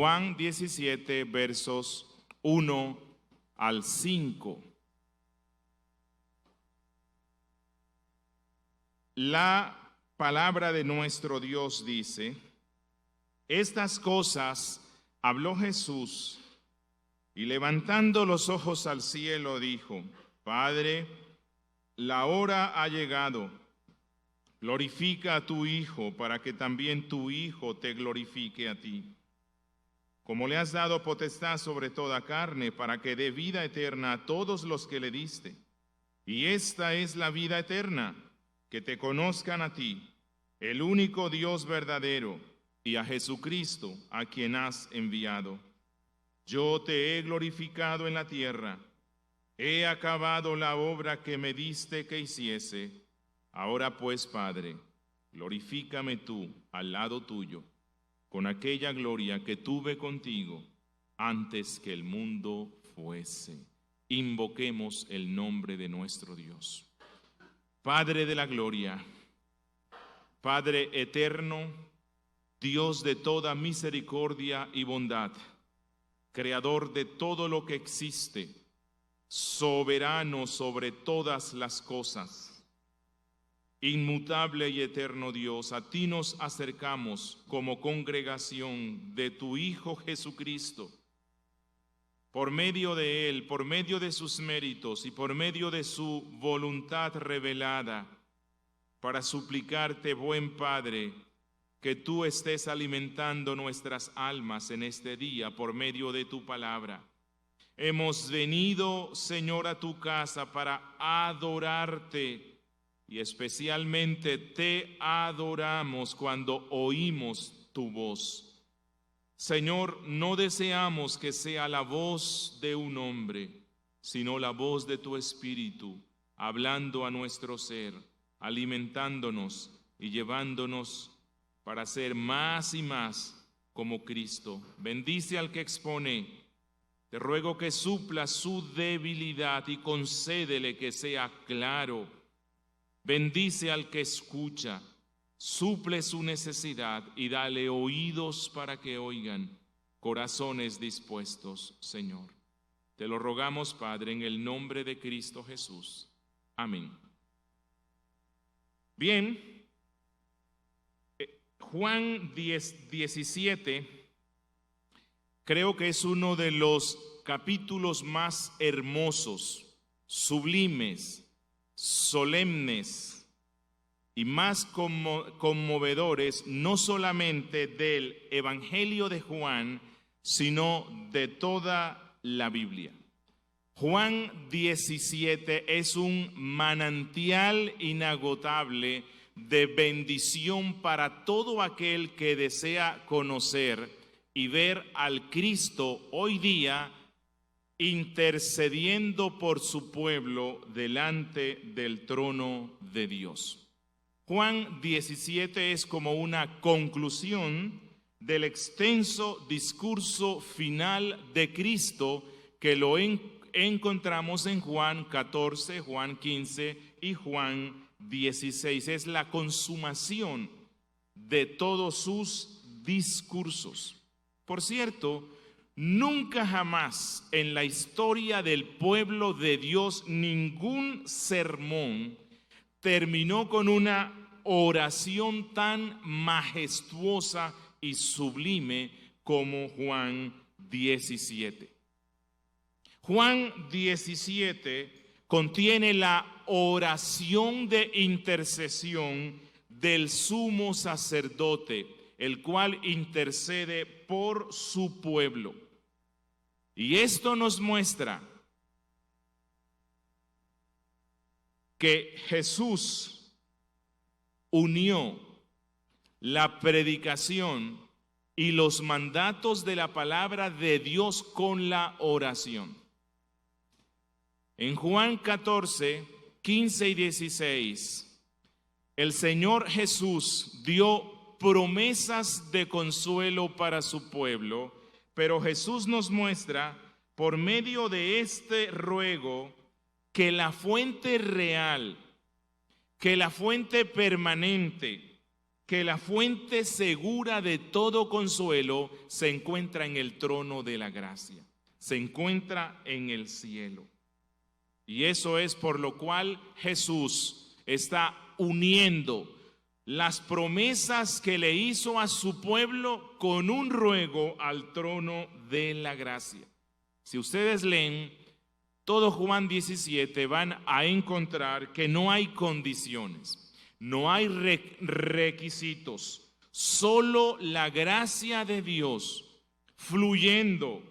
Juan 17, versos 1 al 5. La palabra de nuestro Dios dice: estas cosas habló Jesús, y levantando los ojos al cielo dijo: Padre, la hora ha llegado. Glorifica a tu Hijo, para que también tu Hijo te glorifique a ti. Como le has dado potestad sobre toda carne, para que dé vida eterna a todos los que le diste. Y esta es la vida eterna, que te conozcan a ti, el único Dios verdadero, y a Jesucristo, a quien has enviado. Yo te he glorificado en la tierra. He acabado la obra que me diste que hiciese. Ahora pues, Padre, glorifícame tú al lado tuyo, con aquella gloria que tuve contigo antes que el mundo fuese. Invoquemos el nombre de nuestro Dios. Padre de la gloria, Padre eterno, Dios de toda misericordia y bondad, Creador de todo lo que existe, soberano sobre todas las cosas, inmutable y eterno Dios, a ti nos acercamos como congregación de tu Hijo Jesucristo. Por medio de Él, por medio de sus méritos y por medio de su voluntad revelada, para suplicarte, buen Padre, que tú estés alimentando nuestras almas en este día por medio de tu palabra. Hemos venido, Señor, a tu casa para adorarte, y especialmente te adoramos cuando oímos tu voz. Señor, no deseamos que sea la voz de un hombre, sino la voz de tu Espíritu, hablando a nuestro ser, alimentándonos y llevándonos para ser más y más como Cristo. Bendice al que expone. Te ruego que supla su debilidad y concédele que sea claro. Bendice al que escucha. Suple su necesidad y dale oídos para que oigan, corazones dispuestos, Señor. Te lo rogamos, Padre, en el nombre de Cristo Jesús. Amén. Bien, Juan 17 creo que es uno de los capítulos más hermosos, sublimes, solemnes y más conmovedores, no solamente del Evangelio de Juan, sino de toda la Biblia. Juan 17 es un manantial inagotable de bendición para todo aquel que desea conocer y ver al Cristo hoy día intercediendo por su pueblo delante del trono de Dios. Juan 17 es como una conclusión del extenso discurso final de Cristo que lo encontramos en Juan 14, Juan 15 y Juan 16. Es la consumación de todos sus discursos. Por cierto, nunca jamás en la historia del pueblo de Dios ningún sermón terminó con una oración tan majestuosa y sublime como Juan 17. Juan 17 contiene la oración de intercesión del sumo sacerdote, el cual intercede por su pueblo. Y esto nos muestra que Jesús unió la predicación y los mandatos de la palabra de Dios con la oración. En Juan 14, 15 y 16, el Señor Jesús dio promesas de consuelo para su pueblo, pero Jesús nos muestra por medio de este ruego que la fuente real, que la fuente permanente, que la fuente segura de todo consuelo se encuentra en el trono de la gracia, se encuentra en el cielo. Y eso es por lo cual Jesús está uniendo las promesas que le hizo a su pueblo con un ruego al trono de la gracia. Si ustedes leen todo Juan 17, van a encontrar que no hay condiciones. No hay requisitos, solo la gracia de Dios fluyendo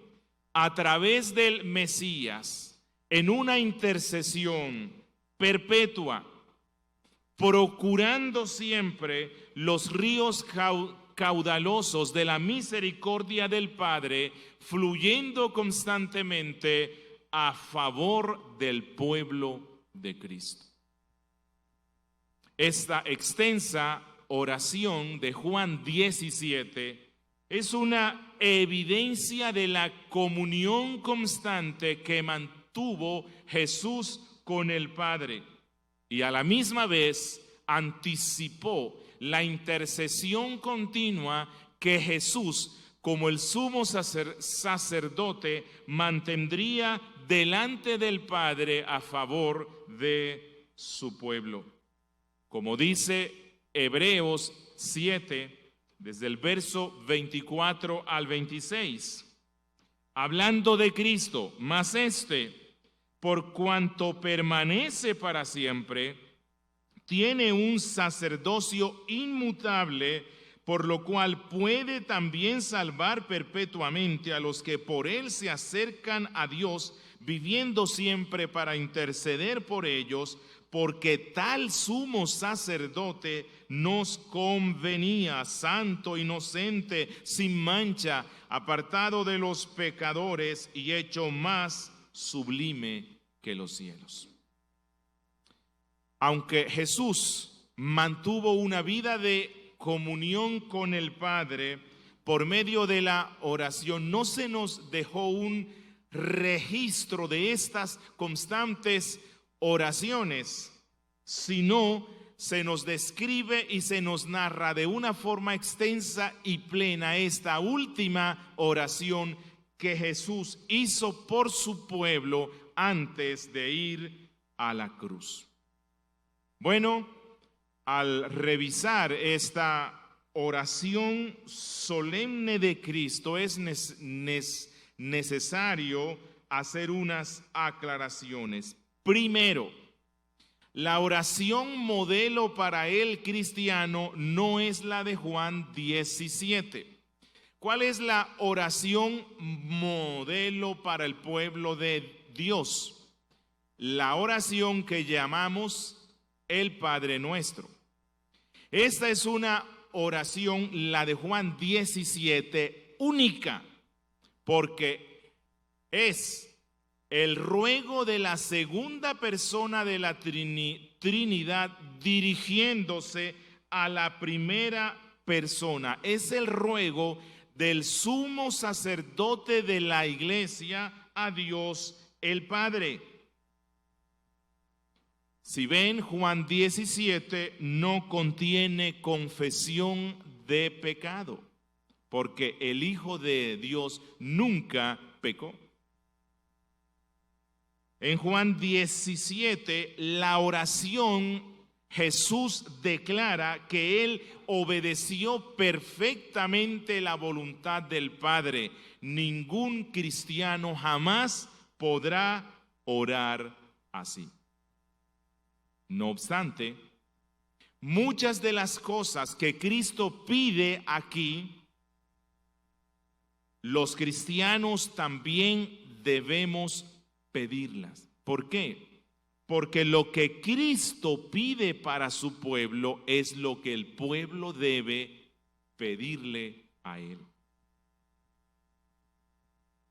a través del Mesías en una intercesión perpetua, procurando siempre los ríos caudalosos de la misericordia del Padre, fluyendo constantemente a favor del pueblo de Cristo. Esta extensa oración de Juan 17 es una evidencia de la comunión constante que mantuvo Jesús con el Padre y a la misma vez anticipó la intercesión continua que Jesús, como el sumo sacerdote, mantendría delante del Padre a favor de su pueblo. Como dice Hebreos 7, desde el verso 24 al 26, hablando de Cristo, mas por cuanto permanece para siempre, tiene un sacerdocio inmutable, por lo cual puede también salvar perpetuamente a los que por él se acercan a Dios, viviendo siempre para interceder por ellos, porque tal sumo sacerdote nos convenía, santo, inocente, sin mancha, apartado de los pecadores y hecho más sublime que los cielos. Aunque Jesús mantuvo una vida de comunión con el Padre por medio de la oración, no se nos dejó un registro de estas constantes oraciones, sino se nos describe y se nos narra de una forma extensa y plena esta última oración que Jesús hizo por su pueblo antes de ir a la cruz. Bueno, al revisar esta oración solemne de Cristo es necesario hacer unas aclaraciones. Primero, la oración modelo para el cristiano no es la de Juan 17. ¿Cuál es la oración modelo para el pueblo de Dios? La oración que llamamos el Padre Nuestro. Esta es una oración, la de Juan 17, única, porque es el ruego de la segunda persona de la Trinidad dirigiéndose a la primera persona. Es el ruego del sumo sacerdote de la iglesia a Dios el Padre. Si ven, Juan 17 no contiene confesión de pecado, porque el Hijo de Dios nunca pecó. En Juan 17, la oración, Jesús declara que Él obedeció perfectamente la voluntad del Padre. Ningún cristiano jamás podrá orar así. No obstante, muchas de las cosas que Cristo pide aquí, los cristianos también debemos pedirlas. ¿Por qué? Porque lo que Cristo pide para su pueblo es lo que el pueblo debe pedirle a Él.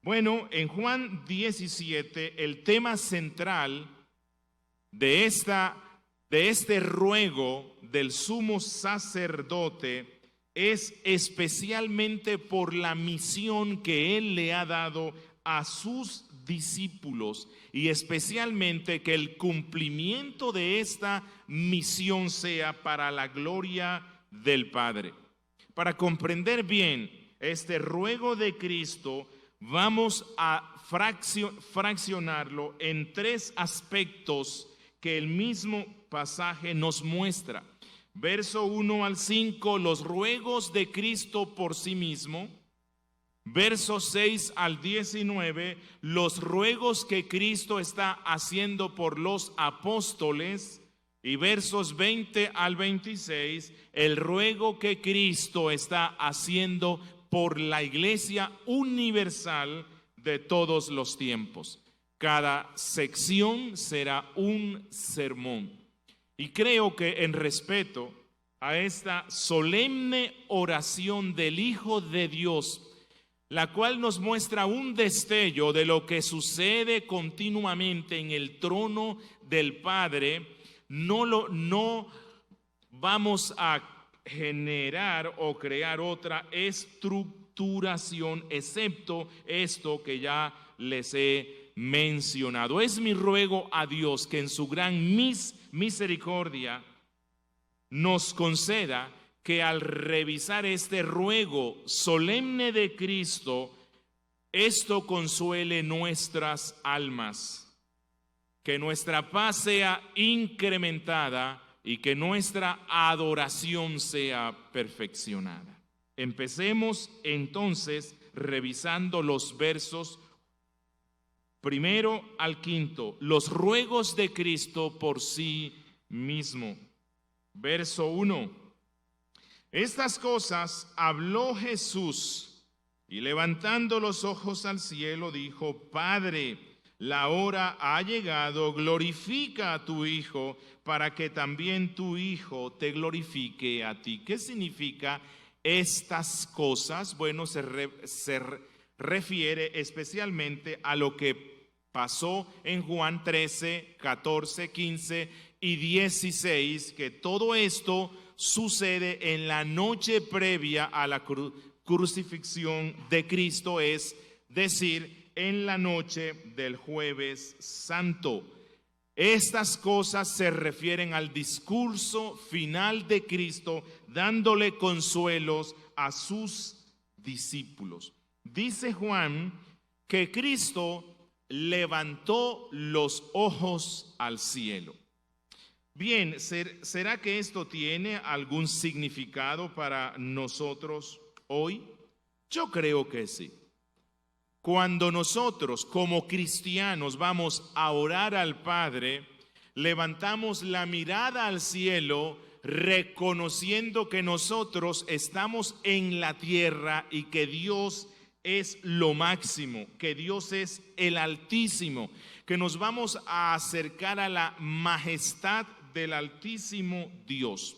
Bueno, en Juan 17, el tema central de este ruego del sumo sacerdote es especialmente por la misión que Él le ha dado a sus discípulos y especialmente que el cumplimiento de esta misión sea para la gloria del Padre. Para comprender bien este ruego de Cristo, vamos a fraccionarlo en tres aspectos que el mismo pasaje nos muestra. Verso 1 al 5, los ruegos de Cristo por sí mismo. Verso 6 al 19, los ruegos que Cristo está haciendo por los apóstoles. Y versos 20 al 26, el ruego que Cristo está haciendo por la Iglesia universal de todos los tiempos. Cada sección será un sermón. Y creo que en respeto a esta solemne oración del Hijo de Dios, la cual nos muestra un destello de lo que sucede continuamente en el trono del Padre, no vamos a generar o crear otra estructuración, excepto esto que ya les he mencionado. Es mi ruego a Dios que en su gran misericordia nos conceda que al revisar este ruego solemne de Cristo, esto consuele nuestras almas, que nuestra paz sea incrementada y que nuestra adoración sea perfeccionada. Empecemos entonces revisando los versos 1 al 5, los ruegos de Cristo por sí mismo. Verso 1. Estas cosas habló Jesús y levantando los ojos al cielo dijo: Padre, la hora ha llegado, glorifica a tu Hijo para que también tu Hijo te glorifique a ti. ¿Qué significa estas cosas? Bueno, se refiere especialmente a lo que pasó en Juan 13, 14, 15 y 16, que todo esto sucede en la noche previa a la crucifixión de Cristo, es decir, en la noche del Jueves Santo. Estas cosas se refieren al discurso final de Cristo, dándole consuelos a sus discípulos. Dice Juan que Cristo levantó los ojos al cielo. Bien, ¿será que esto tiene algún significado para nosotros hoy? Yo creo que sí. Cuando nosotros como cristianos vamos a orar al Padre, levantamos la mirada al cielo, reconociendo que nosotros estamos en la tierra y que Dios es lo máximo, que Dios es el Altísimo, que nos vamos a acercar a la majestad del Altísimo Dios.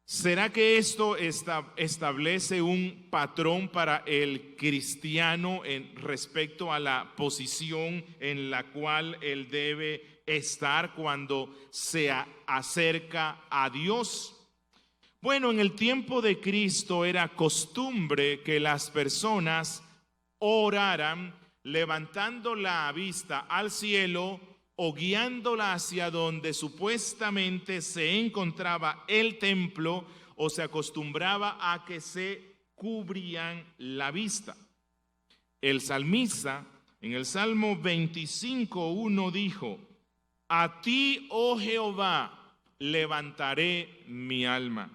¿Será que esto establece un patrón para el cristiano en respecto a la posición en la cual él debe estar cuando se acerca a Dios? Bueno, en el tiempo de Cristo era costumbre que las personas oraran levantando la vista al cielo o guiándola hacia donde supuestamente se encontraba el templo, o se acostumbraba a que se cubrían la vista. El salmista en el Salmo 25:1 dijo: A ti, oh Jehová, levantaré mi alma.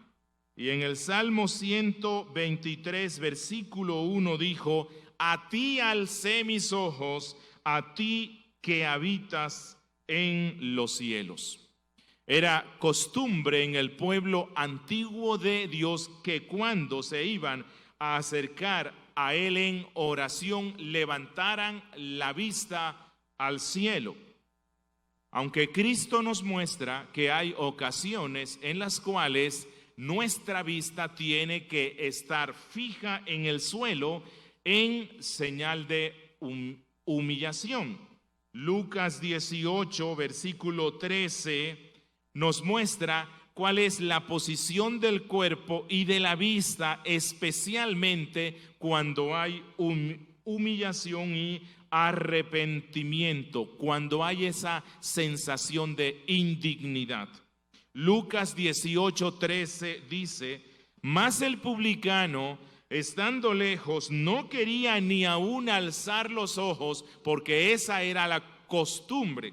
Y en el Salmo 123, versículo 1 dijo: A ti alcé mis ojos, a ti que habitas en los cielos. Era costumbre en el pueblo antiguo de Dios que cuando se iban a acercar a Él en oración, levantaran la vista al cielo. Aunque Cristo nos muestra que hay ocasiones en las cuales nuestra vista tiene que estar fija en el suelo en señal de humillación. Lucas 18, versículo 13, nos muestra cuál es la posición del cuerpo y de la vista, especialmente cuando hay humillación y arrepentimiento, cuando hay esa sensación de indignidad. Lucas 18:13 dice: mas el publicano, estando lejos, no quería ni aún alzar los ojos, porque esa era la costumbre,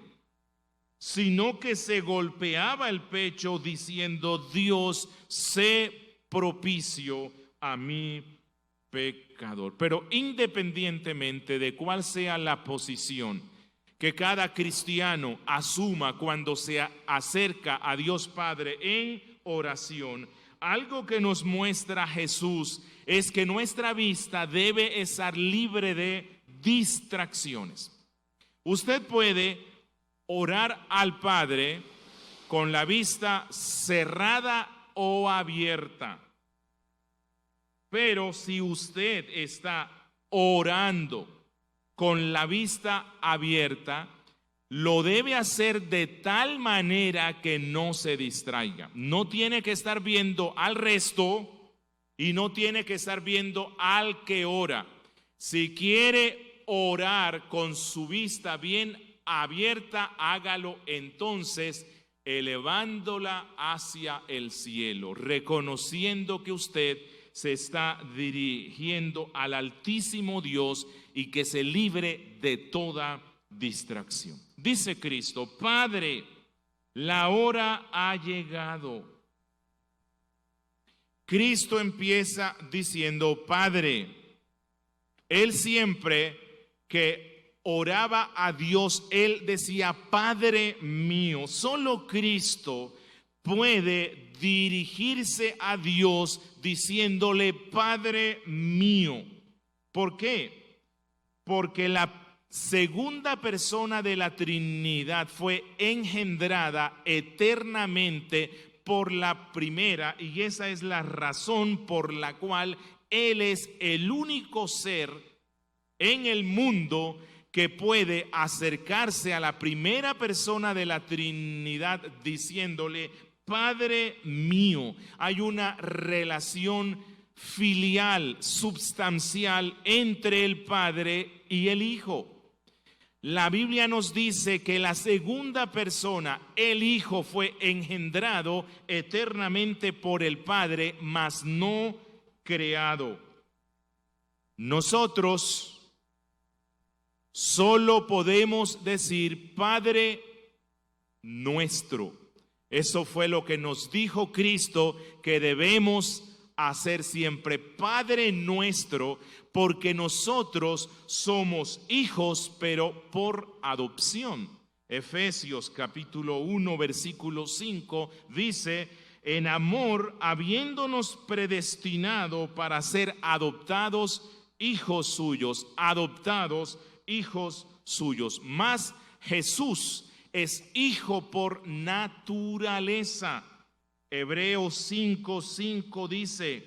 sino que se golpeaba el pecho diciendo: Dios, sé propicio a mi pecador. Pero independientemente de cuál sea la posición que cada cristiano asuma cuando se acerca a Dios Padre en oración, algo que nos muestra Jesús es que nuestra vista debe estar libre de distracciones. Usted puede orar al Padre con la vista cerrada o abierta, pero si usted está orando con la vista abierta, lo debe hacer de tal manera que no se distraiga. No tiene que estar viendo al resto y no tiene que estar viendo al que ora. Si quiere orar con su vista bien abierta, hágalo entonces elevándola hacia el cielo, reconociendo que usted se está dirigiendo al Altísimo Dios y que se libre de toda distracción. Dice Cristo: Padre, la hora ha llegado. Cristo empieza diciendo Padre. Él siempre que oraba a Dios, él decía Padre mío. Solo Cristo puede dirigirse a Dios diciéndole Padre mío. ¿Por qué? Porque la segunda persona de la Trinidad fue engendrada eternamente por la primera, y esa es la razón por la cual Él es el único ser en el mundo que puede acercarse a la primera persona de la Trinidad diciéndole Padre mío. Hay una relación filial, substancial entre el Padre y el Hijo. La Biblia nos dice que la segunda persona, el Hijo, fue engendrado eternamente por el Padre, mas no creado. Nosotros solo podemos decir Padre nuestro. Eso fue lo que nos dijo Cristo que debemos hacer siempre, Padre nuestro, porque nosotros somos hijos, pero por adopción. Efesios capítulo 1, versículo 5 dice: en amor, habiéndonos predestinado para ser adoptados hijos suyos, adoptados hijos suyos. Mas Jesús es hijo por naturaleza. Hebreos 5:5 dice: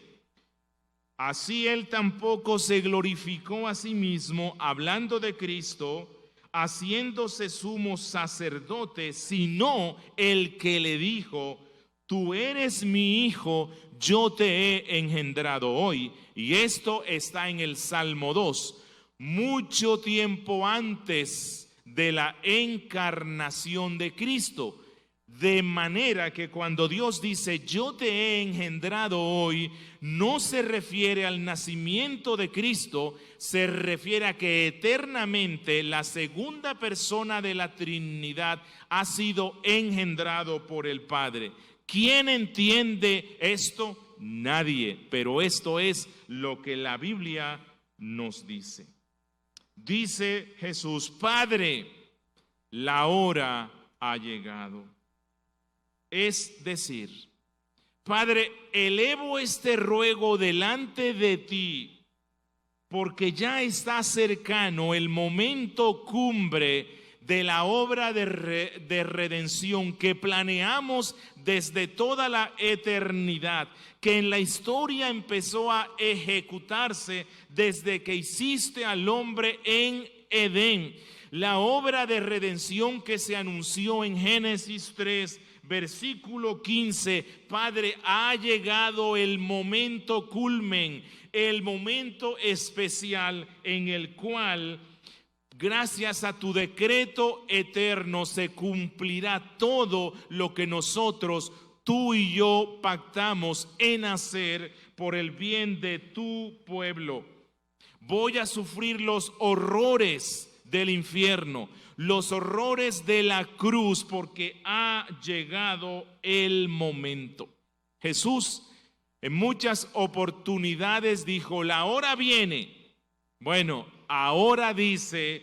así él tampoco se glorificó a sí mismo, hablando de Cristo, haciéndose sumo sacerdote, sino el que le dijo: tú eres mi hijo, yo te he engendrado hoy. Y esto está en el Salmo 2, mucho tiempo antes de la encarnación de Cristo. De manera que cuando Dios dice yo te he engendrado hoy, no se refiere al nacimiento de Cristo, se refiere a que eternamente la segunda persona de la Trinidad ha sido engendrado por el Padre. ¿Quién entiende esto? Nadie, pero esto es lo que la Biblia nos dice. Dice Jesús: Padre, la hora ha llegado. Es decir, Padre, elevo este ruego delante de ti, porque ya está cercano el momento cumbre de la obra de redención que planeamos desde toda la eternidad, que en la historia empezó a ejecutarse desde que hiciste al hombre en Edén. La obra de redención que se anunció en Génesis 3, versículo 15, Padre, ha llegado el momento culmen, el momento especial en el cual, gracias a tu decreto eterno, se cumplirá todo lo que nosotros tú y yo pactamos en hacer por el bien de tu pueblo. Voy a sufrir los horrores del infierno, los horrores de la cruz, porque ha llegado el momento. Jesús en muchas oportunidades dijo, la hora viene. Bueno, ahora dice,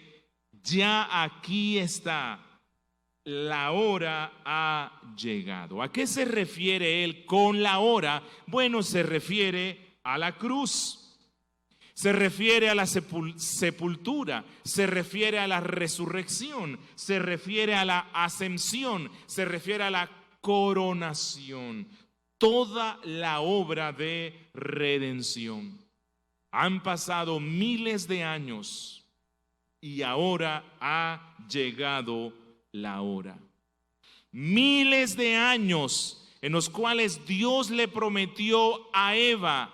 ya aquí está, la hora ha llegado. ¿A qué se refiere él con la hora? Bueno, se refiere a la cruz. Se refiere a la sepultura, se refiere a la resurrección, se refiere a la ascensión, se refiere a la coronación. Toda la obra de redención. Han pasado miles de años y ahora ha llegado la hora. Miles de años en los cuales Dios le prometió a Eva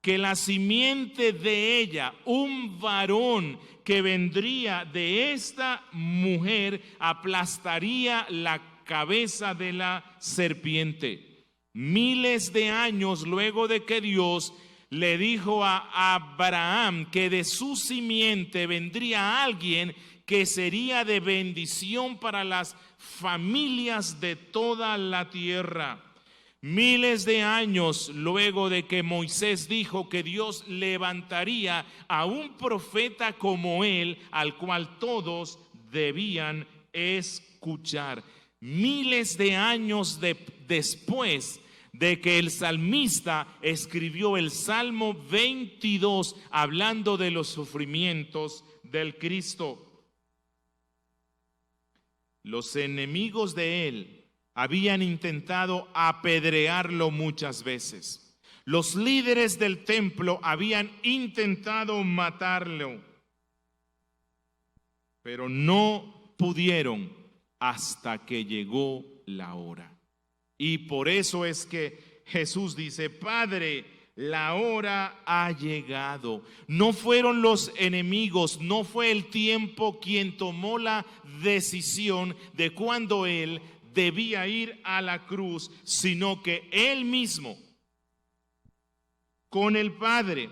que la simiente de ella, un varón que vendría de esta mujer, aplastaría la cabeza de la serpiente. Miles de años luego de que Dios le dijo a Abraham que de su simiente vendría alguien que sería de bendición para las familias de toda la tierra. Miles de años luego de que Moisés dijo que Dios levantaría a un profeta como él, al cual todos debían escuchar. Miles de años después de que el salmista escribió el Salmo 22 hablando de los sufrimientos del Cristo. Los enemigos de él habían intentado apedrearlo muchas veces. Los líderes del templo habían intentado matarlo, pero no pudieron hasta que llegó la hora. Y por eso es que Jesús dice, Padre, la hora ha llegado. No fueron los enemigos, no fue el tiempo quien tomó la decisión de cuándo Él debía ir a la cruz, sino que Él mismo, con el Padre,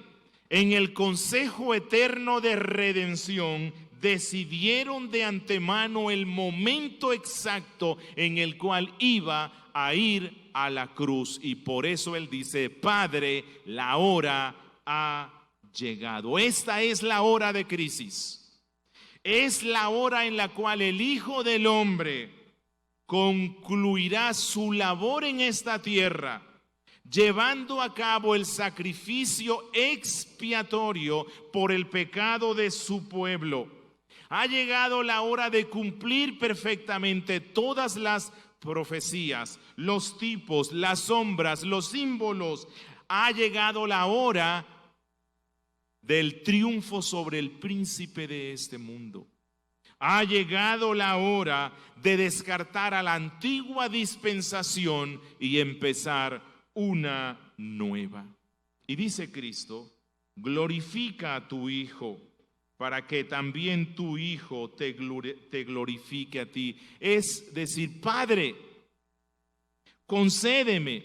en el consejo eterno de redención, decidieron de antemano el momento exacto en el cual iba a ir a la cruz. Y por eso Él dice, Padre, la hora ha llegado. Esta es la hora de crisis. Es la hora en la cual el Hijo del Hombre concluirá su labor en esta tierra, llevando a cabo el sacrificio expiatorio por el pecado de su pueblo. Ha llegado la hora de cumplir perfectamente todas las profecías, los tipos, las sombras, los símbolos. Ha llegado la hora del triunfo sobre el príncipe de este mundo. Ha llegado la hora de descartar a la antigua dispensación y empezar una nueva. Y dice Cristo, glorifica a tu Hijo, para que también tu Hijo te glorifique a ti. Es decir, Padre, concédeme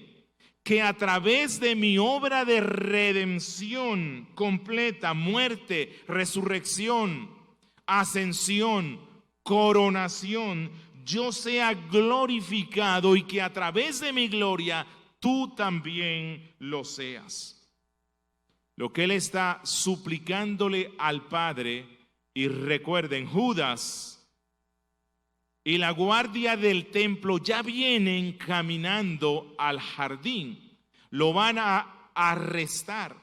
que a través de mi obra de redención completa, muerte, resurrección, ascensión, coronación, yo sea glorificado y que a través de mi gloria tú también lo seas. Lo que él está suplicándole al Padre, y recuerden, Judas y la guardia del templo ya vienen caminando al jardín, lo van a arrestar.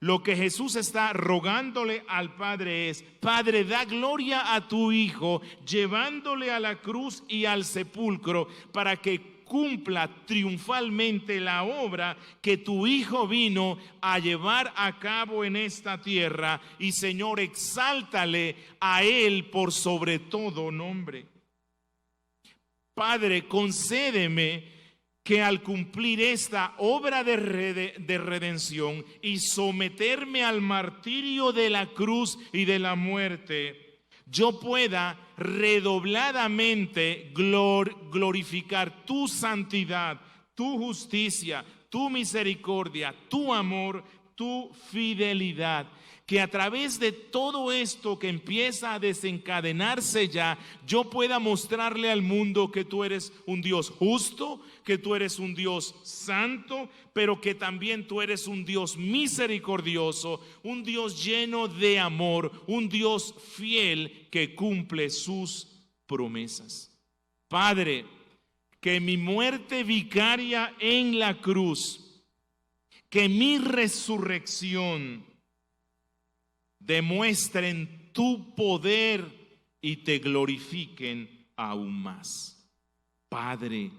Lo que Jesús está rogándole al Padre es, Padre, da gloria a tu Hijo, llevándole a la cruz y al sepulcro, para que cumpla triunfalmente la obra que tu Hijo vino a llevar a cabo en esta tierra. Y Señor, exáltale a Él por sobre todo nombre. Padre, concédeme que al cumplir esta obra de redención y someterme al martirio de la cruz y de la muerte, yo pueda redobladamente glorificar tu santidad, tu justicia, tu misericordia, tu amor, tu fidelidad. Que a través de todo esto que empieza a desencadenarse ya, yo pueda mostrarle al mundo que tú eres un Dios justo, que tú eres un Dios santo, pero que también tú eres un Dios misericordioso, un Dios lleno de amor, un Dios fiel que cumple sus promesas. Padre, que mi muerte vicaria en la cruz, que mi resurrección demuestren tu poder y te glorifiquen aún más. Padre,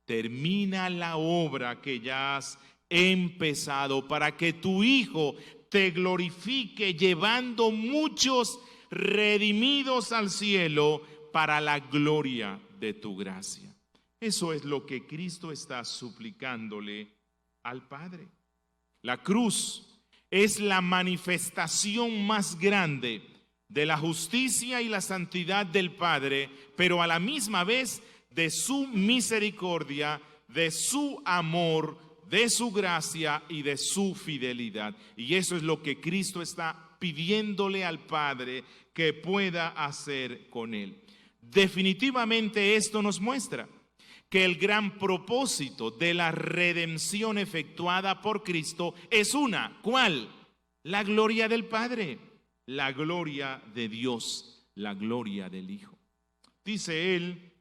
termina la obra que ya has empezado para que tu Hijo te glorifique llevando muchos redimidos al cielo para la gloria de tu gracia. Eso es lo que Cristo está suplicándole al Padre. La cruz es la manifestación más grande de la justicia y la santidad del Padre, pero a la misma vez de su misericordia, de su amor, de su gracia y de su fidelidad. Y eso es lo que Cristo está pidiéndole al Padre que pueda hacer con él. Definitivamente esto nos muestra que el gran propósito de la redención efectuada por Cristo es una. ¿Cuál? La gloria del Padre, la gloria de Dios, la gloria del Hijo. Dice él,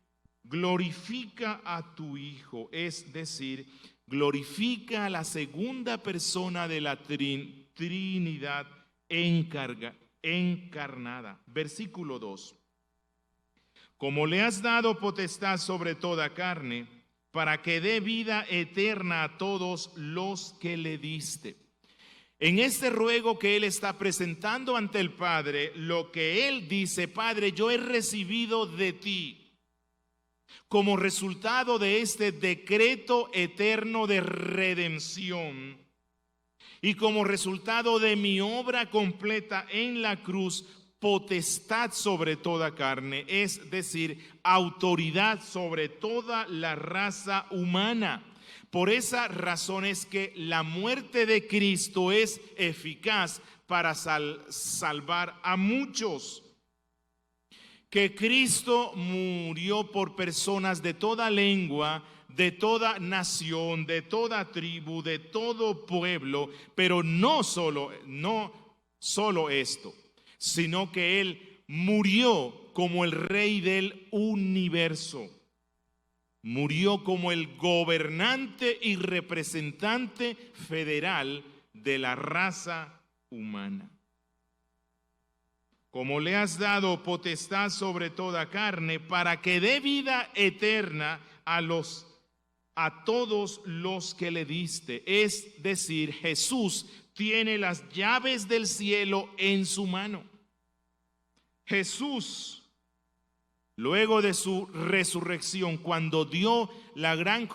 glorifica a tu Hijo, es decir, glorifica a la segunda persona de la Trinidad encarnada. Versículo 2. Como le has dado potestad sobre toda carne, para que dé vida eterna a todos los que le diste. En este ruego que él está presentando ante el Padre, lo que él dice: Padre, yo he recibido de ti, como resultado de este decreto eterno de redención, y como resultado de mi obra completa en la cruz, potestad sobre toda carne, es decir, autoridad sobre toda la raza humana. Por esa razón es que la muerte de Cristo es eficaz para salvar a muchos. Que Cristo murió por personas de toda lengua, de toda nación, de toda tribu, de todo pueblo, pero no solo esto, sino que él murió como el Rey del universo. Murió como el gobernante y representante federal de la raza humana. Como le has dado potestad sobre toda carne, para que dé vida eterna a todos los que le diste. Es decir, Jesús tiene las llaves del cielo en su mano. Jesús, luego de su resurrección, cuando dio la gran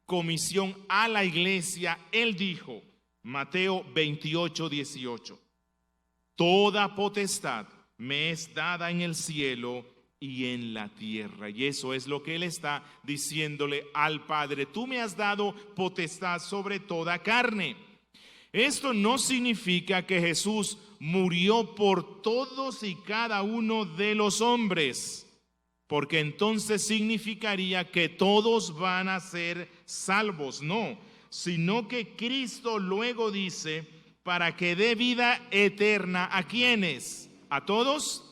comisión a la iglesia, él dijo, Mateo 28:18, toda potestad me es dada en el cielo y en la tierra. Y eso es lo que él está diciéndole al Padre: tú me has dado potestad sobre toda carne. Esto no significa que Jesús murió por todos y cada uno de los hombres, porque entonces significaría que todos van a ser salvos. No, sino que Cristo luego dice, para que dé vida eterna, ¿a quiénes? ¿A todos?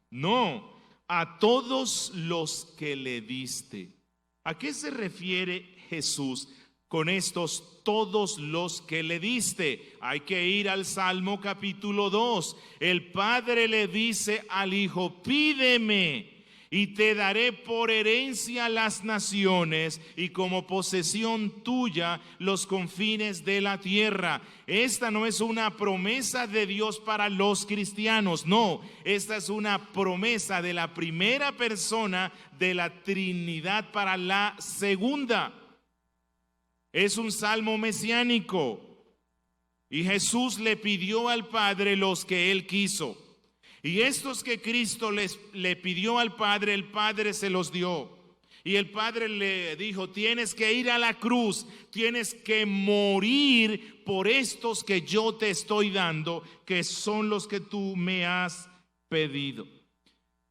No, a todos los que le diste. ¿A qué se refiere Jesús con estos todos los que le diste? Hay que ir al Salmo capítulo 2. El Padre le dice al Hijo: pídeme y te daré por herencia las naciones y como posesión tuya los confines de la tierra. Esta no es una promesa de Dios para los cristianos, no, esta es una promesa de la primera persona de la Trinidad para la segunda. Es un salmo mesiánico y Jesús le pidió al Padre los que él quiso. Y estos que Cristo le pidió al Padre, el Padre se los dio. Y el Padre le dijo, tienes que ir a la cruz, tienes que morir por estos que yo te estoy dando, que son los que tú me has pedido.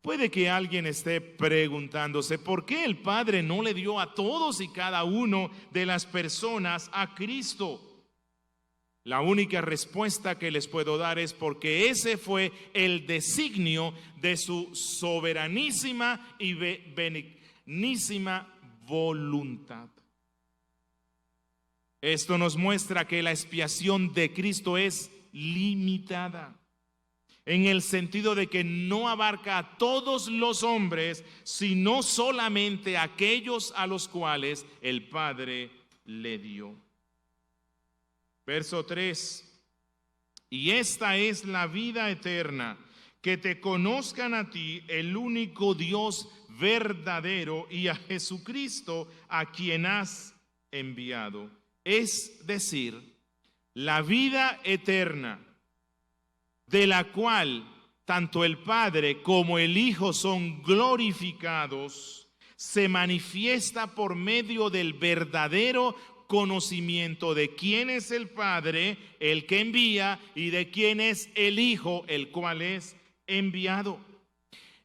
Puede que alguien esté preguntándose, ¿por qué el Padre no le dio a todos y cada uno de las personas a Cristo? La única respuesta que les puedo dar es porque ese fue el designio de su soberanísima y benignísima voluntad. Esto nos muestra que la expiación de Cristo es limitada, en el sentido de que no abarca a todos los hombres, sino solamente a aquellos a los cuales el Padre le dio. Verso 3, y esta es la vida eterna, que te conozcan a ti, el único Dios verdadero, y a Jesucristo, a quien has enviado. Es decir, la vida eterna, de la cual tanto el Padre como el Hijo son glorificados, se manifiesta por medio del verdadero conocimiento de quién es el Padre, el que envía, y de quién es el Hijo, el cual es enviado.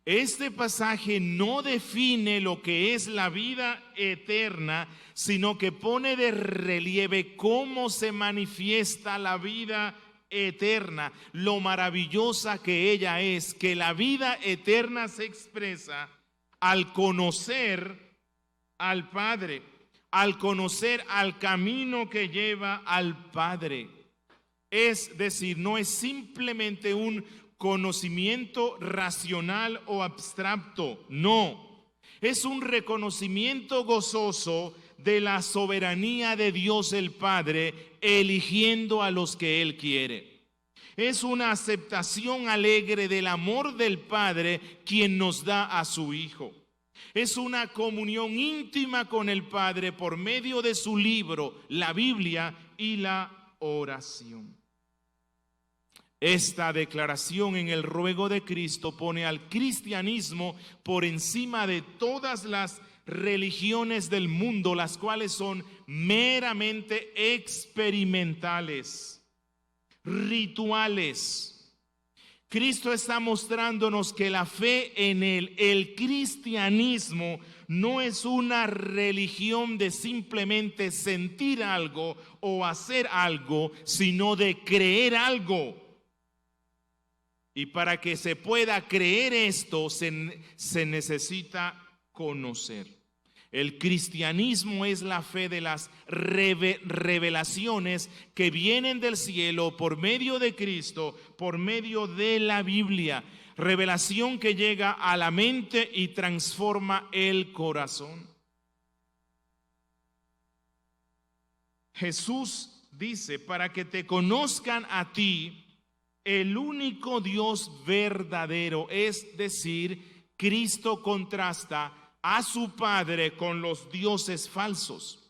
Este pasaje no define lo que es la vida eterna, sino que pone de relieve cómo se manifiesta la vida eterna, lo maravillosa que ella es, que la vida eterna se expresa al conocer al Padre, al conocer al camino que lleva al Padre. Es decir, no es simplemente un conocimiento racional o abstracto, no. Es un reconocimiento gozoso de la soberanía de Dios el Padre, eligiendo a los que Él quiere. Es una aceptación alegre del amor del Padre, quien nos da a su Hijo. Es una comunión íntima con el Padre por medio de su libro, la Biblia y la oración. Esta declaración en el ruego de Cristo pone al cristianismo por encima de todas las religiones del mundo, las cuales son meramente experimentales, rituales. Cristo está mostrándonos que la fe en el cristianismo no es una religión de simplemente sentir algo o hacer algo, sino de creer algo. Y para que se pueda creer esto, se necesita conocer. El cristianismo es la fe de las revelaciones que vienen del cielo por medio de Cristo, por medio de la Biblia. Revelación que llega a la mente y transforma el corazón. Jesús dice, para que te conozcan a ti, el único Dios verdadero, es decir, Cristo contrasta a su Padre con los dioses falsos,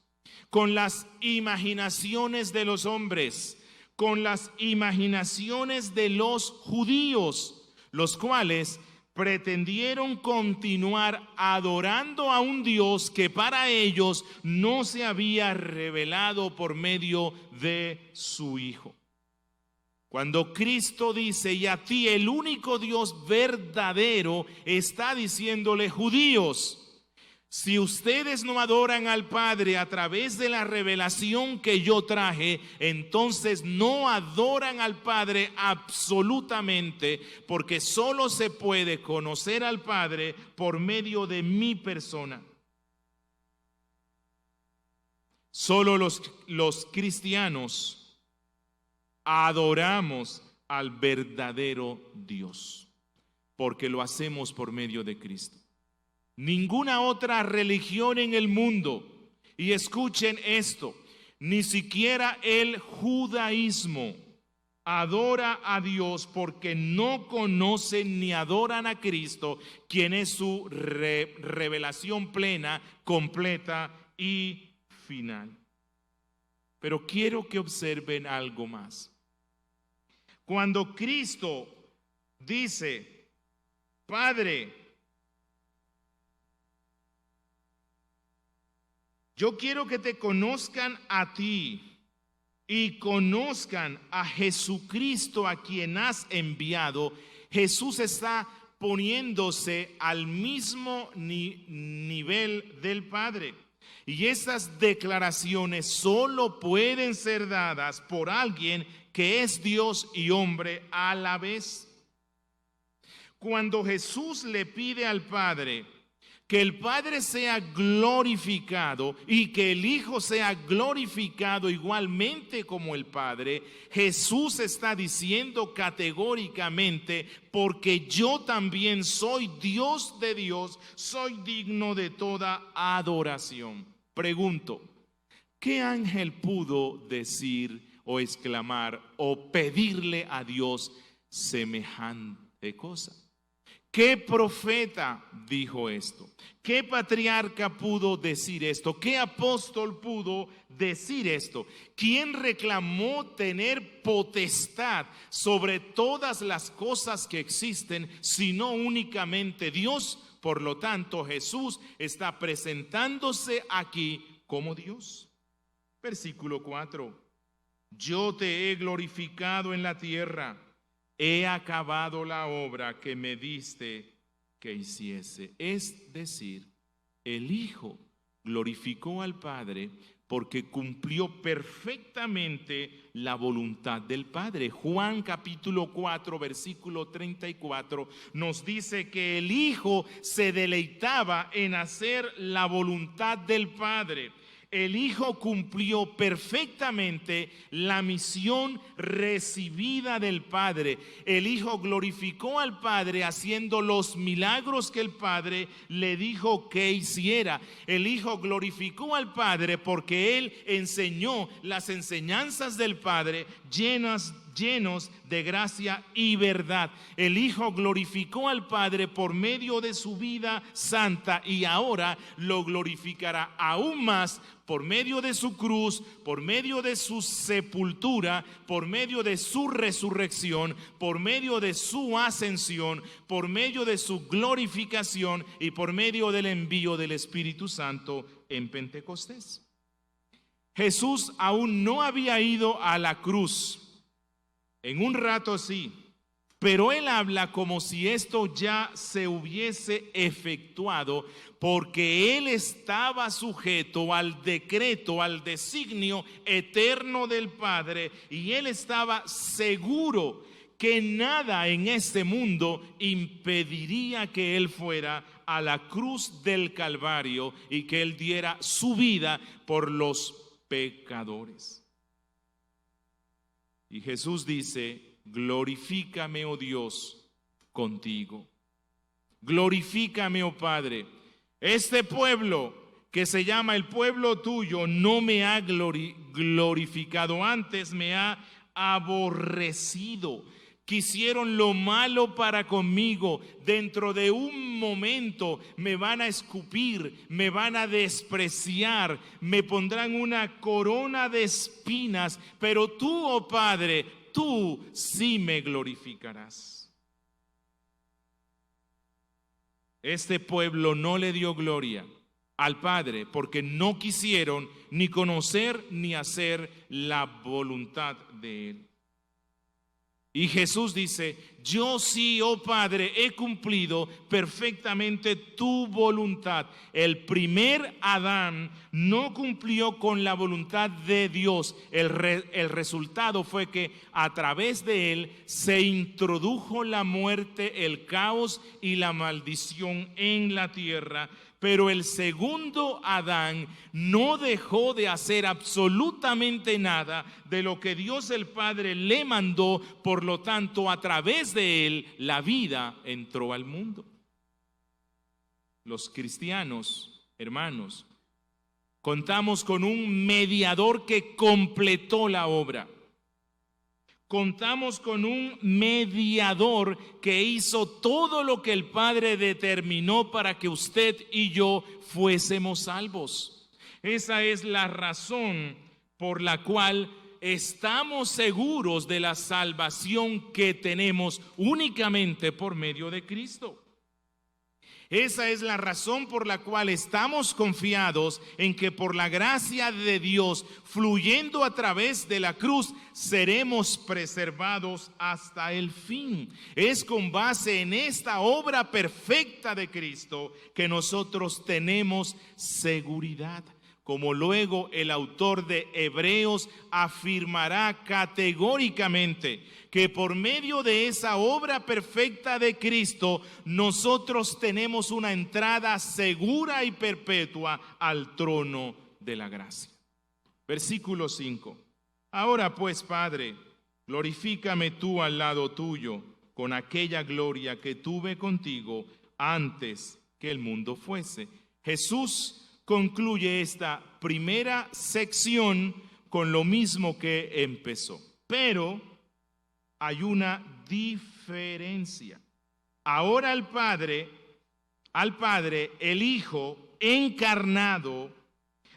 con las imaginaciones de los hombres, con las imaginaciones de los judíos, los cuales pretendieron continuar adorando a un Dios que para ellos no se había revelado por medio de su Hijo. Cuando Cristo dice, y a ti el único Dios verdadero, está diciéndole, judíos, si ustedes no adoran al Padre a través de la revelación que yo traje, entonces no adoran al Padre absolutamente, porque solo se puede conocer al Padre por medio de mi persona. Solo los cristianos adoramos al verdadero Dios, porque lo hacemos por medio de Cristo. Ninguna otra religión en el mundo, y escuchen esto, ni siquiera el judaísmo adora a Dios, porque no conocen ni adoran a Cristo, quien es su revelación plena, completa y final. Pero quiero que observen algo más. Cuando Cristo dice, Padre, Yo quiero que te conozcan a ti y conozcan a Jesucristo a quien has enviado. Jesús está poniéndose al mismo nivel del Padre. Y esas declaraciones solo pueden ser dadas por alguien que es Dios y hombre a la vez. Cuando Jesús le pide al Padre que el Padre sea glorificado y que el Hijo sea glorificado igualmente como el Padre, Jesús está diciendo categóricamente: porque yo también soy Dios de Dios, soy digno de toda adoración. Pregunto, ¿qué ángel pudo decir o exclamar o pedirle a Dios semejante cosa? ¿Qué profeta dijo esto? ¿Qué patriarca pudo decir esto? ¿Qué apóstol pudo decir esto? ¿Quién reclamó tener potestad sobre todas las cosas que existen, sino únicamente Dios? Por lo tanto, Jesús está presentándose aquí como Dios. Versículo 4. Yo te he glorificado en la tierra. He acabado la obra que me diste que hiciese. Es decir, el Hijo glorificó al Padre porque cumplió perfectamente la voluntad del Padre. Juan capítulo 4, versículo 34 nos dice que el Hijo se deleitaba en hacer la voluntad del Padre. El Hijo cumplió perfectamente la misión recibida del Padre. El Hijo glorificó al Padre haciendo los milagros que el Padre le dijo que hiciera. El Hijo glorificó al Padre porque Él enseñó las enseñanzas del Padre llenos de gracia y verdad. El Hijo glorificó al Padre por medio de su vida santa y ahora lo glorificará aún más por medio de su cruz, por medio de su sepultura, por medio de su resurrección, por medio de su ascensión, por medio de su glorificación y por medio del envío del Espíritu Santo en Pentecostés. Jesús aún no había ido a la cruz. En un rato sí, pero Él habla como si esto ya se hubiese efectuado, porque Él estaba sujeto al decreto, al designio eterno del Padre, y Él estaba seguro que nada en este mundo impediría que Él fuera a la cruz del Calvario y que Él diera su vida por los pecadores. Y Jesús dice: glorifícame, oh Dios, contigo. Glorifícame, oh Padre. Este pueblo que se llama el pueblo tuyo no me ha glorificado, antes me ha aborrecido. Quisieron lo malo para conmigo. Dentro de un momento me van a escupir, me van a despreciar, me pondrán una corona de espinas, pero tú, oh Padre, tú sí me glorificarás. Este pueblo no le dio gloria al Padre porque no quisieron ni conocer ni hacer la voluntad de Él. Y Jesús dice: yo sí, oh Padre, he cumplido perfectamente tu voluntad. El primer Adán no cumplió con la voluntad de Dios. El resultado fue que a través de él se introdujo la muerte, el caos y la maldición en la tierra. Pero el segundo Adán no dejó de hacer absolutamente nada de lo que Dios el Padre le mandó. Por lo tanto, a través de él, la vida entró al mundo. Los cristianos, hermanos, contamos con un mediador que completó la obra. Contamos con un mediador que hizo todo lo que el Padre determinó para que usted y yo fuésemos salvos. Esa es la razón por la cual estamos seguros de la salvación que tenemos únicamente por medio de Cristo. Esa es la razón por la cual estamos confiados en que por la gracia de Dios, fluyendo a través de la cruz, seremos preservados hasta el fin. Es con base en esta obra perfecta de Cristo que nosotros tenemos seguridad. Como luego el autor de Hebreos afirmará categóricamente que por medio de esa obra perfecta de Cristo, nosotros tenemos una entrada segura y perpetua al trono de la gracia. Versículo 5. Ahora pues, Padre, glorifícame tú al lado tuyo con aquella gloria que tuve contigo antes que el mundo fuese. Jesús concluye esta primera sección con lo mismo que empezó, pero hay una diferencia. Ahora al Padre, el Hijo encarnado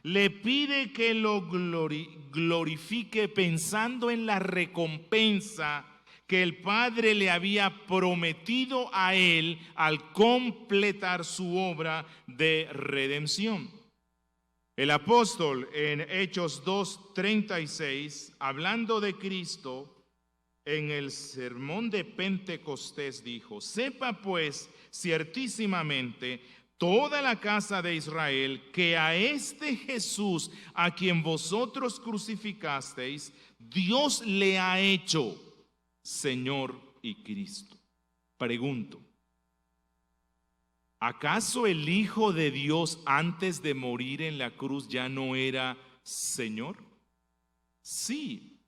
le pide que lo glorifique pensando en la recompensa que el Padre le había prometido a él al completar su obra de redención. El apóstol en Hechos 2:36, hablando de Cristo, en el sermón de Pentecostés dijo: sepa pues ciertísimamente toda la casa de Israel que a este Jesús a quien vosotros crucificasteis, Dios le ha hecho Señor y Cristo. Pregunto, ¿acaso el Hijo de Dios antes de morir en la cruz ya no era Señor? Sí,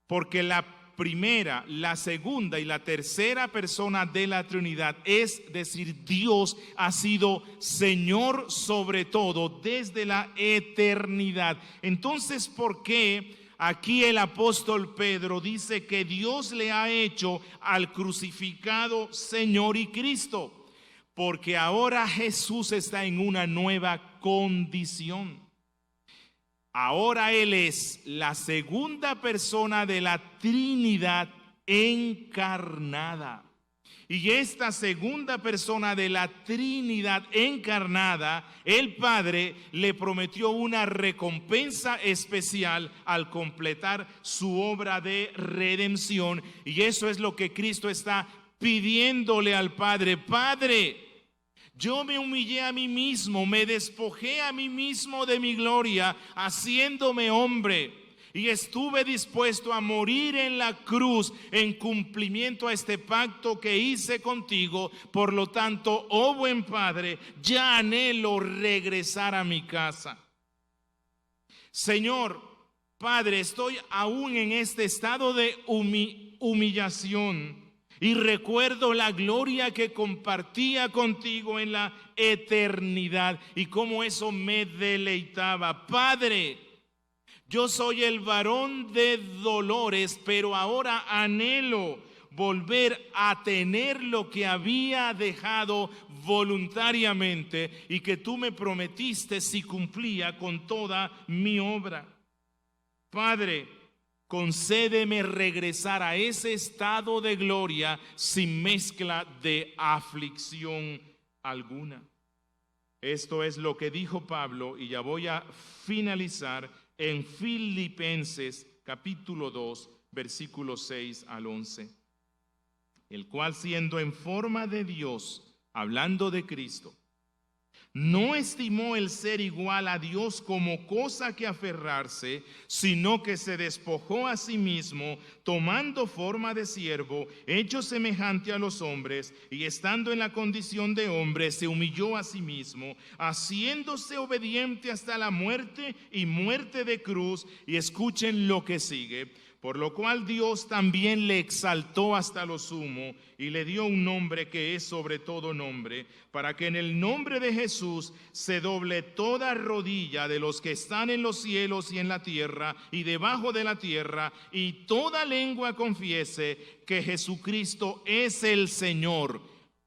porque la primera, la segunda y la tercera persona de la Trinidad, es decir, Dios ha sido Señor sobre todo desde la eternidad. Entonces, ¿por qué aquí el apóstol Pedro dice que Dios le ha hecho al crucificado Señor y Cristo? Porque ahora Jesús está en una nueva condición. Ahora Él es la segunda persona de la Trinidad encarnada. Y esta segunda persona de la Trinidad encarnada, el Padre le prometió una recompensa especial al completar su obra de redención. Y eso es lo que Cristo está pidiéndole al Padre. Padre, yo me humillé a mí mismo, me despojé a mí mismo de mi gloria, haciéndome hombre, y estuve dispuesto a morir en la cruz en cumplimiento a este pacto que hice contigo. Por lo tanto, oh buen Padre, ya anhelo regresar a mi casa. Señor, Padre, estoy aún en este estado de humillación. Y recuerdo la gloria que compartía contigo en la eternidad y cómo eso me deleitaba. Padre, yo soy el varón de dolores, pero ahora anhelo volver a tener lo que había dejado voluntariamente y que tú me prometiste si cumplía con toda mi obra. Padre, concédeme regresar a ese estado de gloria sin mezcla de aflicción alguna. Esto es lo que dijo Pablo, y ya voy a finalizar en Filipenses capítulo 2, versículos 6 al 11. El cual, siendo en forma de Dios, hablando de Cristo, no estimó el ser igual a Dios como cosa que aferrarse, sino que se despojó a sí mismo, tomando forma de siervo, hecho semejante a los hombres, y estando en la condición de hombre, se humilló a sí mismo, haciéndose obediente hasta la muerte y muerte de cruz. Y escuchen lo que sigue: por lo cual Dios también le exaltó hasta lo sumo y le dio un nombre que es sobre todo nombre, para que en el nombre de Jesús se doble toda rodilla de los que están en los cielos y en la tierra y debajo de la tierra, y toda lengua confiese que Jesucristo es el Señor,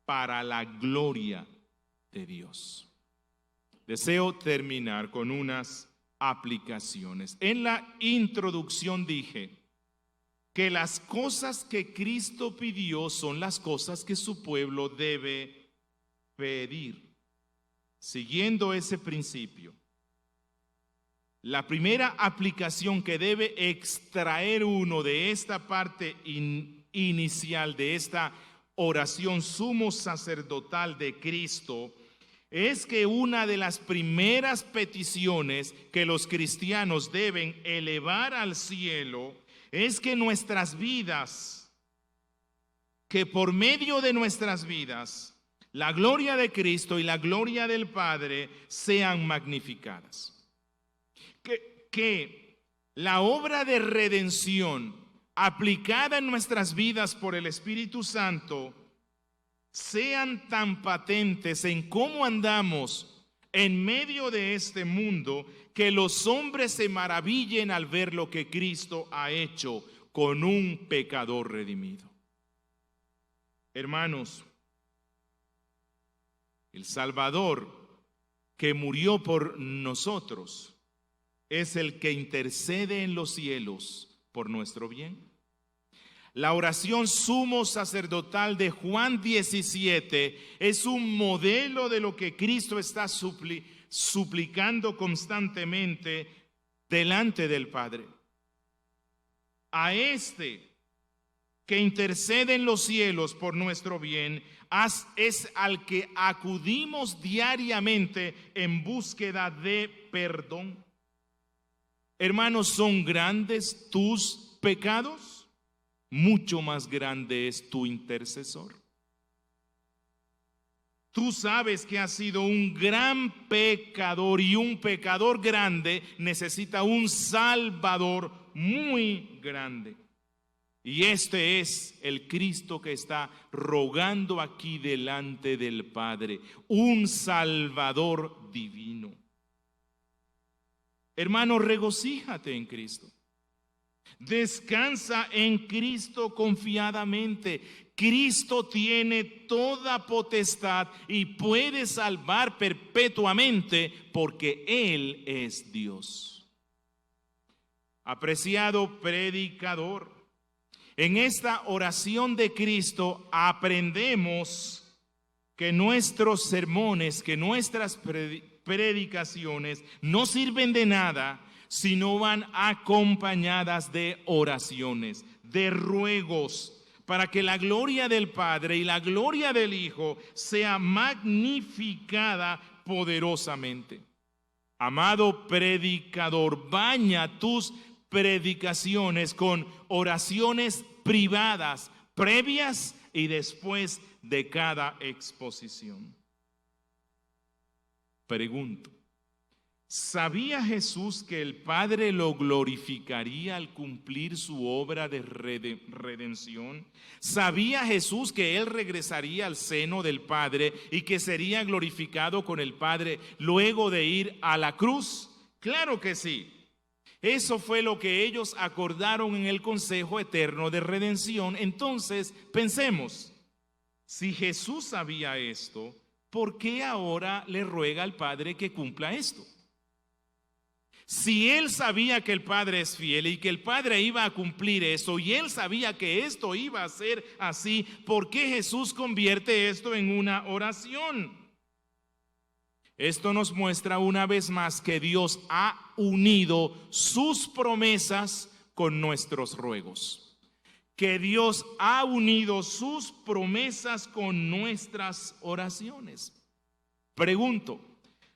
para la gloria de Dios. Deseo terminar con unas aplicaciones. En la introducción dije que las cosas que Cristo pidió son las cosas que su pueblo debe pedir, siguiendo ese principio, la primera aplicación que debe extraer uno de esta parte inicial de esta oración sumo sacerdotal de Cristo es que una de las primeras peticiones que los cristianos deben elevar al cielo es que nuestras vidas, que por medio de nuestras vidas, la gloria de Cristo y la gloria del Padre sean magnificadas. Que la obra de redención aplicada en nuestras vidas por el Espíritu Santo sean tan patentes en cómo andamos en medio de este mundo que los hombres se maravillen al ver lo que Cristo ha hecho con un pecador redimido. Hermanos, el Salvador que murió por nosotros es el que intercede en los cielos por nuestro bien. La oración sumo sacerdotal de Juan 17 es un modelo de lo que Cristo está suplicando constantemente delante del Padre. A este que intercede en los cielos por nuestro bien es al que acudimos diariamente en búsqueda de perdón. Hermanos, ¿son grandes tus pecados? Mucho más grande es tu intercesor. Tú sabes que has sido un gran pecador y un pecador grande necesita un Salvador muy grande. Y este es el Cristo que está rogando aquí delante del Padre, un Salvador divino. Hermano, regocíjate en Cristo. Descansa en Cristo confiadamente. Cristo tiene toda potestad y puede salvar perpetuamente porque Él es Dios. Apreciado predicador, en esta oración de Cristo aprendemos que nuestros sermones, que nuestras predicaciones no sirven de nada si no van acompañadas de oraciones, de ruegos, para que la gloria del Padre y la gloria del Hijo sea magnificada poderosamente. Amado predicador, baña tus predicaciones con oraciones privadas, previas y después de cada exposición. Pregunto, ¿sabía Jesús que el Padre lo glorificaría al cumplir su obra de redención? ¿Sabía Jesús que Él regresaría al seno del Padre y que sería glorificado con el Padre luego de ir a la cruz? Claro que sí. Eso fue lo que ellos acordaron en el Consejo Eterno de Redención. Entonces, pensemos, si Jesús sabía esto, ¿por qué ahora le ruega al Padre que cumpla esto? Si Él sabía que el Padre es fiel y que el Padre iba a cumplir eso, y Él sabía que esto iba a ser así, ¿por qué Jesús convierte esto en una oración? Esto nos muestra una vez más que Dios ha unido sus promesas con nuestros ruegos. Que Dios ha unido sus promesas con nuestras oraciones. Pregunto,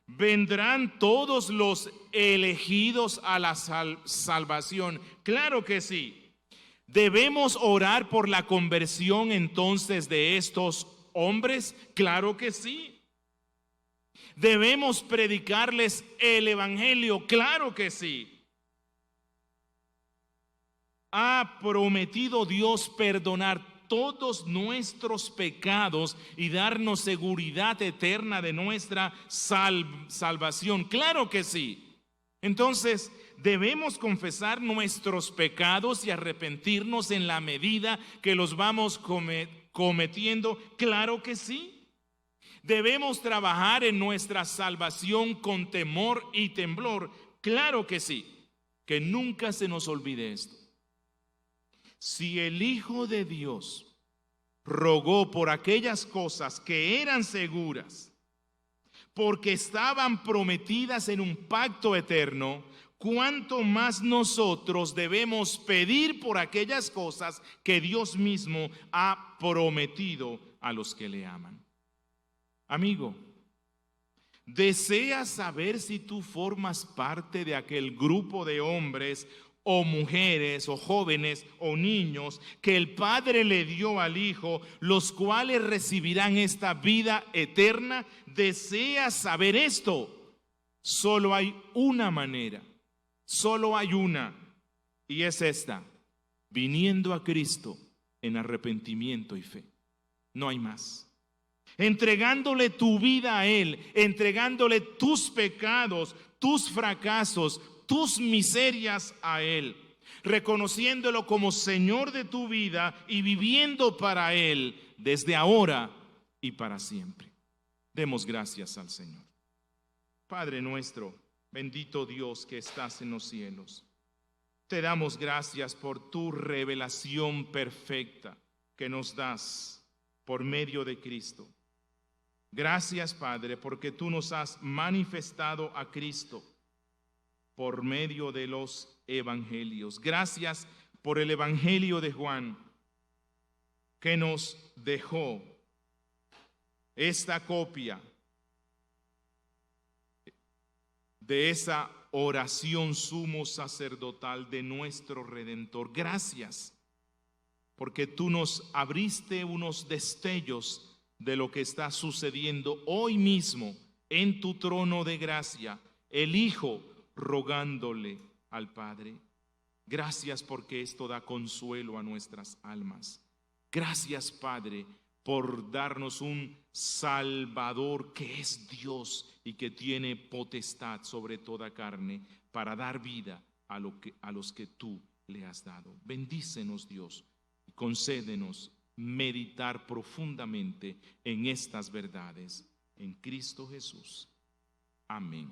¿vendrán todos los elegidos a la salvación? Claro que sí. ¿Debemos orar por la conversión entonces de estos hombres? Claro que sí. ¿Debemos predicarles el evangelio? Claro que sí. ¿Ha prometido Dios perdonar todos nuestros pecados y darnos seguridad eterna de nuestra salvación? Claro que sí. Entonces, ¿debemos confesar nuestros pecados y arrepentirnos en la medida que los vamos cometiendo? Claro que sí. ¿Debemos trabajar en nuestra salvación con temor y temblor? Claro que sí. Que nunca se nos olvide esto. Si el Hijo de Dios rogó por aquellas cosas que eran seguras, porque estaban prometidas en un pacto eterno, cuánto más nosotros debemos pedir por aquellas cosas que Dios mismo ha prometido a los que le aman. Amigo, ¿deseas saber si tú formas parte de aquel grupo de hombres o mujeres o jóvenes o niños que el Padre le dio al Hijo, los cuales recibirán esta vida eterna? ¿Deseas saber esto? Solo hay una manera, solo hay una, y es esta: viniendo a Cristo en arrepentimiento y fe. No hay más. Entregándole tu vida a Él, entregándole tus pecados, tus fracasos, tus miserias a Él, reconociéndolo como Señor de tu vida y viviendo para Él desde ahora y para siempre. Demos gracias al Señor. Padre nuestro, bendito Dios que estás en los cielos, te damos gracias por tu revelación perfecta que nos das por medio de Cristo. Gracias, Padre, porque tú nos has manifestado a Cristo por medio de los evangelios. Gracias por el evangelio de Juan, que nos dejó esta copia de esa oración sumo sacerdotal de nuestro Redentor. Gracias, porque tú nos abriste unos destellos de lo que está sucediendo hoy mismo en tu trono de gracia, el Hijo rogándole al Padre. Gracias porque esto da consuelo a nuestras almas. Gracias, Padre, por darnos un Salvador que es Dios y que tiene potestad sobre toda carne para dar vida a los que tú le has dado. Bendícenos, Dios, y concédenos meditar profundamente en estas verdades. En Cristo Jesús. Amén.